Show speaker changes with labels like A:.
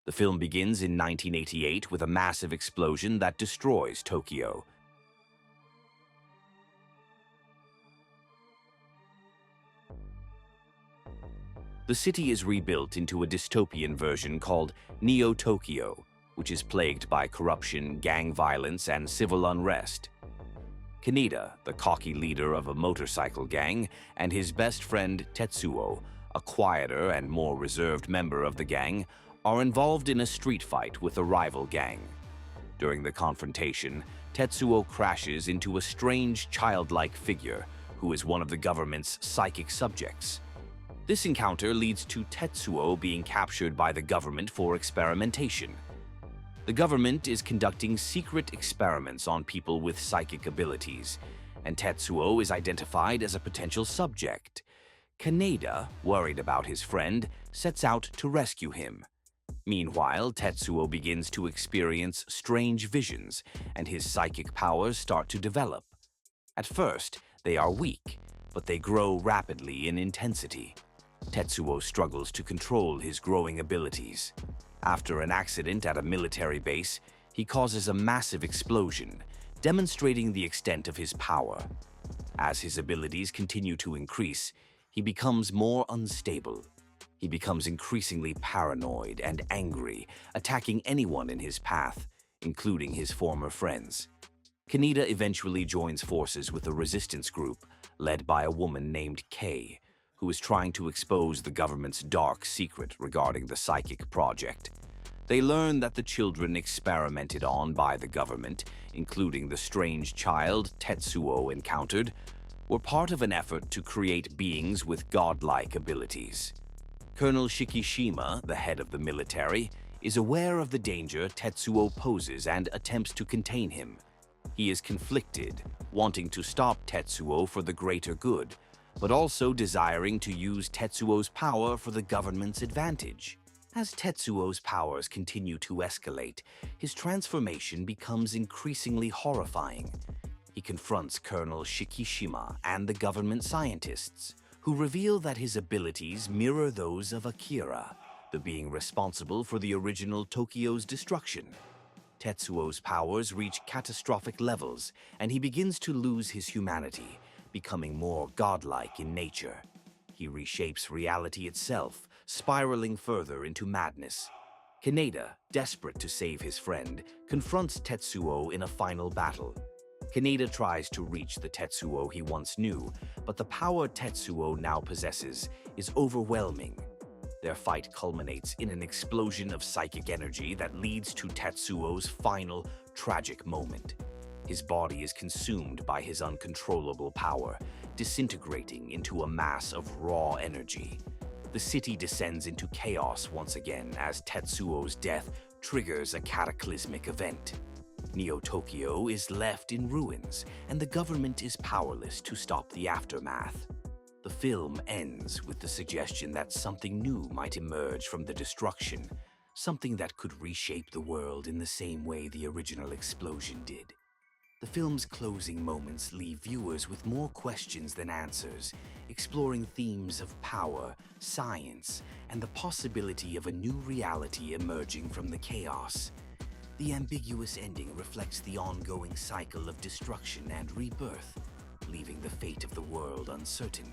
A: The film begins in 1988 with a massive explosion that destroys Tokyo. The city is rebuilt into a dystopian version called Neo-Tokyo, which is plagued by corruption, gang violence, and civil unrest. Kaneda, the cocky leader of a motorcycle gang, and his best friend Tetsuo, a quieter and more reserved member of the gang, are involved in a street fight with a rival gang. During the confrontation, Tetsuo crashes into a strange childlike figure who is one of the government's psychic subjects. This encounter leads to Tetsuo being captured by the government for experimentation. The government is conducting secret experiments on people with psychic abilities, and Tetsuo is identified as a potential subject. Kaneda, worried about his friend, sets out to rescue him. Meanwhile, Tetsuo begins to experience strange visions, and his psychic powers start to develop. At first, they are weak, but they grow rapidly in intensity. Tetsuo struggles to control his growing abilities. After an accident at a military base, he causes a massive explosion, demonstrating the extent of his power. As his abilities continue to increase, he becomes more unstable. He becomes increasingly paranoid and angry, attacking anyone in his path, including his former friends. Kaneda eventually joins forces with a resistance group led by a woman named Kei, who is trying to expose the government's dark secret regarding the psychic project. They learn that the children experimented on by the government, including the strange child Tetsuo encountered, were part of an effort to create beings with godlike abilities. Colonel Shikishima, the head of the military, is aware of the danger Tetsuo poses and attempts to contain him. He is conflicted, wanting to stop Tetsuo for the greater good, but also desiring to use Tetsuo's power for the government's advantage. As Tetsuo's powers continue to escalate, his transformation becomes increasingly horrifying. He confronts Colonel Shikishima and the government scientists, who reveal that his abilities mirror those of Akira, the being responsible for the original Tokyo's destruction. Tetsuo's powers reach catastrophic levels, and he begins to lose his humanity, becoming more godlike in nature. He reshapes reality itself, spiraling further into madness. Kaneda, desperate to save his friend, confronts Tetsuo in a final battle. Kaneda tries to reach the Tetsuo he once knew, but the power Tetsuo now possesses is overwhelming. Their fight culminates in an explosion of psychic energy that leads to Tetsuo's final, tragic moment. His body is consumed by his uncontrollable power, disintegrating into a mass of raw energy. The city descends into chaos once again as Tetsuo's death triggers a cataclysmic event. Neo-Tokyo is left in ruins, and the government is powerless to stop the aftermath. The film ends with the suggestion that something new might emerge from the destruction, something that could reshape the world in the same way the original explosion did. The film's closing moments leave viewers with more questions than answers, exploring themes of power, science, and the possibility of a new reality emerging from the chaos. The ambiguous ending reflects the ongoing cycle of destruction and rebirth, leaving the fate of the world uncertain.